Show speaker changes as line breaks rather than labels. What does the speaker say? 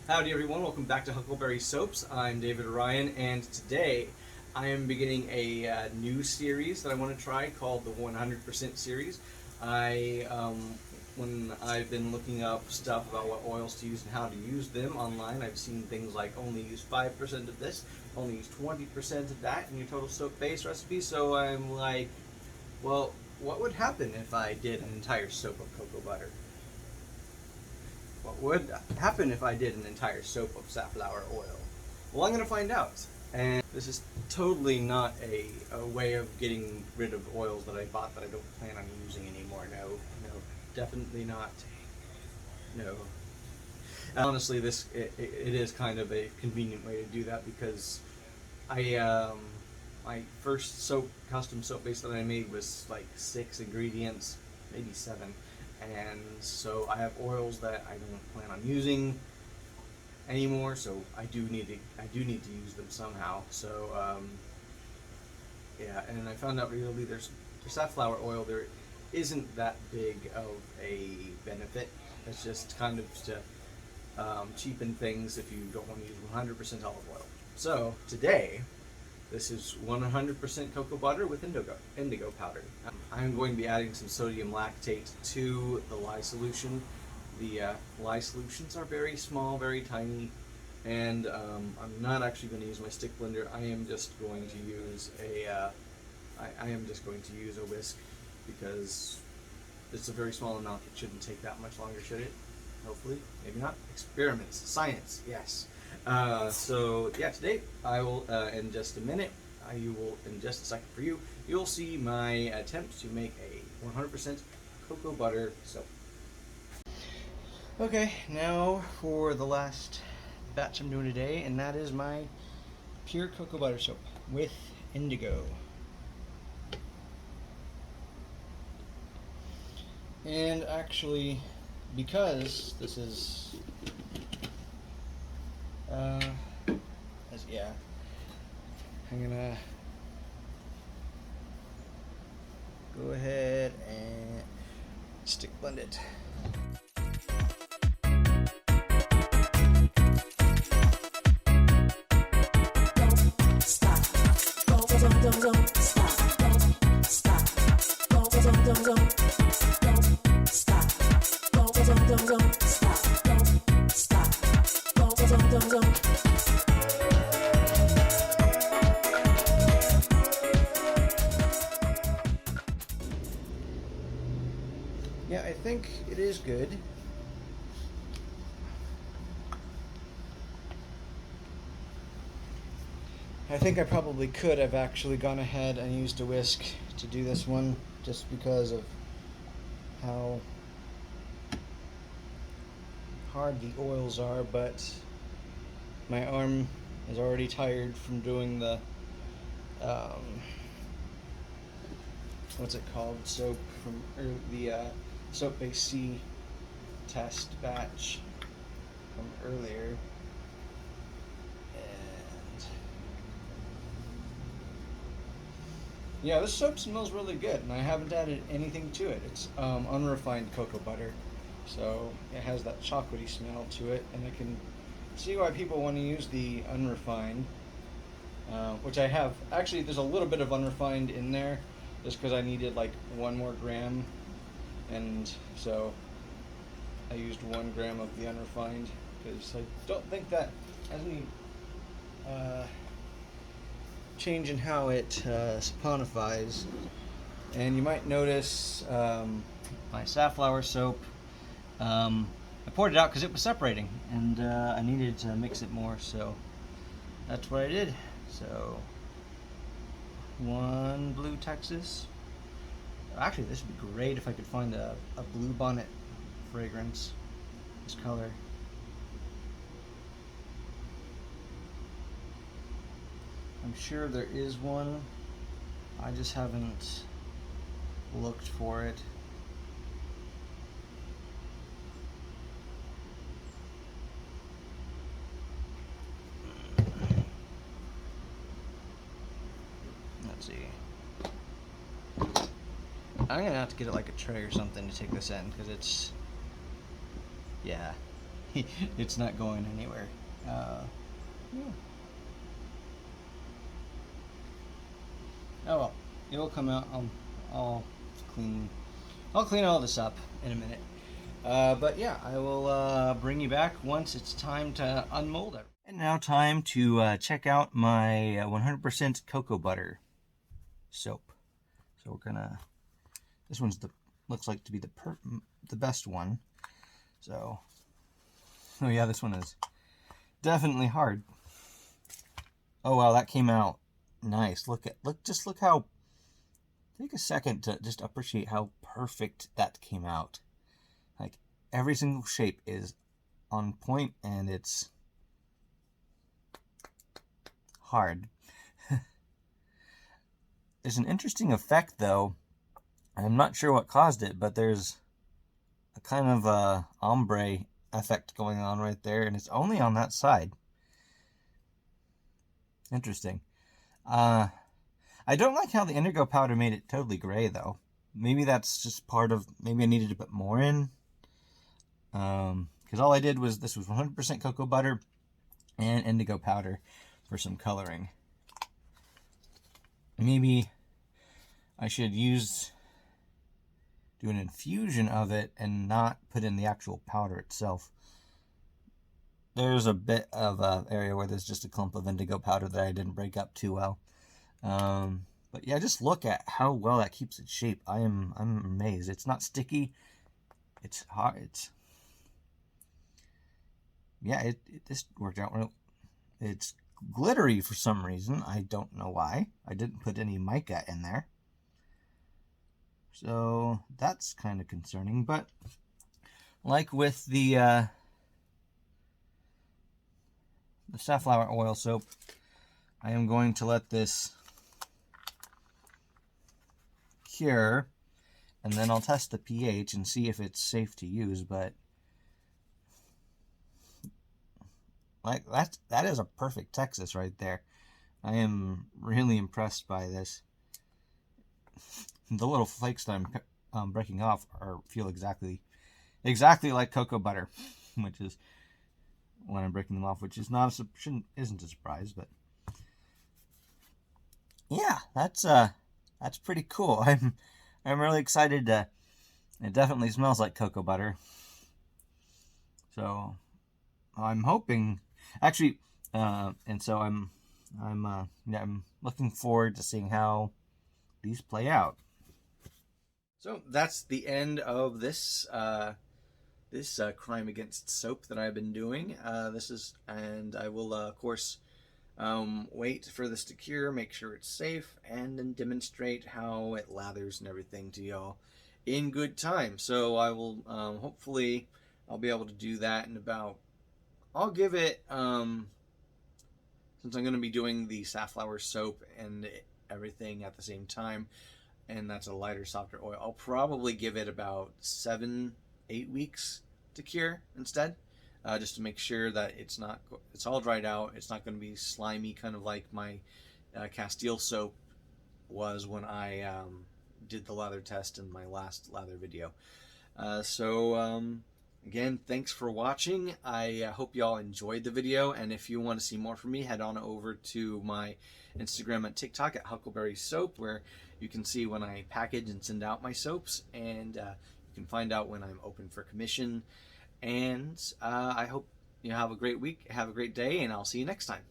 Howdy everyone, welcome back to Huckleberry Soaps. I'm David Orion, and today I am beginning a new series that I want to try called the 100% series. When I've been looking up stuff about what oils to use and how to use them online, I've seen things like only use 5% of this, only use 20% of that in your total soap base recipe, so I'm like, well, what would happen if I did an entire soap of cocoa butter? What would happen if I did an entire soap of safflower oil? Well, I'm going to find out. And this is totally not a way of getting rid of oils that I bought that I don't plan on using anymore. No, definitely not. No. Honestly, it is kind of a convenient way to do that because my first custom soap base that I made was like 6 ingredients, maybe 7. And so I have oils that I don't plan on using anymore, so I do need to use them somehow. So yeah, and I found out really there's safflower oil, there isn't that big of a benefit. It's just kind of to cheapen things if you don't want to use 100% olive oil. So today, this is 100% cocoa butter with indigo powder. I'm going to be adding some sodium lactate to the lye solution. The lye solutions are very small, very tiny, and I'm not actually going to use my stick blender. I am just going to use a whisk because it's a very small amount. It shouldn't take that much longer, should it? Hopefully, maybe not. Experiments, science, yes. So yeah, today I will, in just a minute, in just a second for you, you'll see my attempt to make a 100% cocoa butter soap. Okay, now for the last batch I'm doing today, and that is my pure cocoa butter soap with indigo. And actually, because this is yeah, I'm gonna go ahead and stick blend it.
Don't stop. Don't stop. Don't stop. Don't stop. Don't stop. Don't.
Yeah, I think it is good. I think I probably could have actually gone ahead and used a whisk to do this one just because of how hard the oils are, but my arm is already tired from doing the what's it called, soap from the soap base C test batch from earlier, and yeah, this soap smells really good, and I haven't added anything to it. It's unrefined cocoa butter, so it has that chocolatey smell to it, and I can see why people want to use the unrefined, which I have. Actually, there's a little bit of unrefined in there just because I needed like 1 more gram, and so I used 1 gram of the unrefined because I don't think that has any change in how it saponifies. And you might notice my safflower soap, I poured it out because it was separating, and I needed to mix it more, so that's what I did. So 1 Blue Texas. Actually, this would be great if I could find a blue bonnet fragrance, this color. I'm sure there is one, I just haven't looked for it. Let's see. I'm gonna have to get it like a tray or something to take this in because it's, yeah, it's not going anywhere. Yeah. Oh well, it will come out. I'll clean. I'll clean all this up in a minute. But yeah, I will bring you back once it's time to unmold it. And now time to check out my 100% cocoa butter soap. So we're gonna. This one's looks like to be the best one. So, oh yeah, this one is definitely hard. Oh wow, that came out nice. Look how. Take a second to just appreciate how perfect that came out. Like every single shape is on point, and it's hard. There's an interesting effect though. I'm not sure what caused it, but there's a kind of a ombre effect going on right there, and it's only on that side. Interesting. I don't like how the indigo powder made it totally gray though. Maybe that's just part of, maybe I needed to put more in. Because all I did was, this was 100% cocoa butter and indigo powder for some coloring. Maybe I should do an infusion of it and not put in the actual powder itself. There's a bit of an area where there's just a clump of indigo powder that I didn't break up too well. But yeah, just look at how well that keeps its shape. I'm amazed. It's not sticky. It's hard. It just worked out well. It's glittery for some reason. I don't know why. I didn't put any mica in there. So that's kind of concerning, but like with the safflower oil soap, I am going to let this cure, and then I'll test the pH and see if it's safe to use. But like that is a perfect Texas right there. I am really impressed by this. The little flakes that I'm breaking off feel exactly like cocoa butter, which is when I'm breaking them off, which is isn't a surprise, but yeah, that's pretty cool. I'm really excited to. It definitely smells like cocoa butter. So I'm hoping, actually, and so I'm looking forward to seeing how these play out. So that's the end of this crime against soap that I've been doing. And I will of course wait for this to cure, make sure it's safe, and then demonstrate how it lathers and everything to y'all in good time. So I will hopefully I'll be able to do that in about, I'll give it since I'm going to be doing the safflower soap and everything at the same time, and that's a lighter, softer oil, I'll probably give it about 7-8 weeks to cure instead, just to make sure that it's all dried out. It's not going to be slimy, kind of like my Castile soap was when I did the lather test in my last lather video. Again, thanks for watching. I hope y'all enjoyed the video, and if you want to see more from me, head on over to my Instagram and TikTok at Huckleberry Soap, where you can see when I package and send out my soaps, and you can find out when I'm open for commission. And I hope you have a great week, have a great day, and I'll see you next time.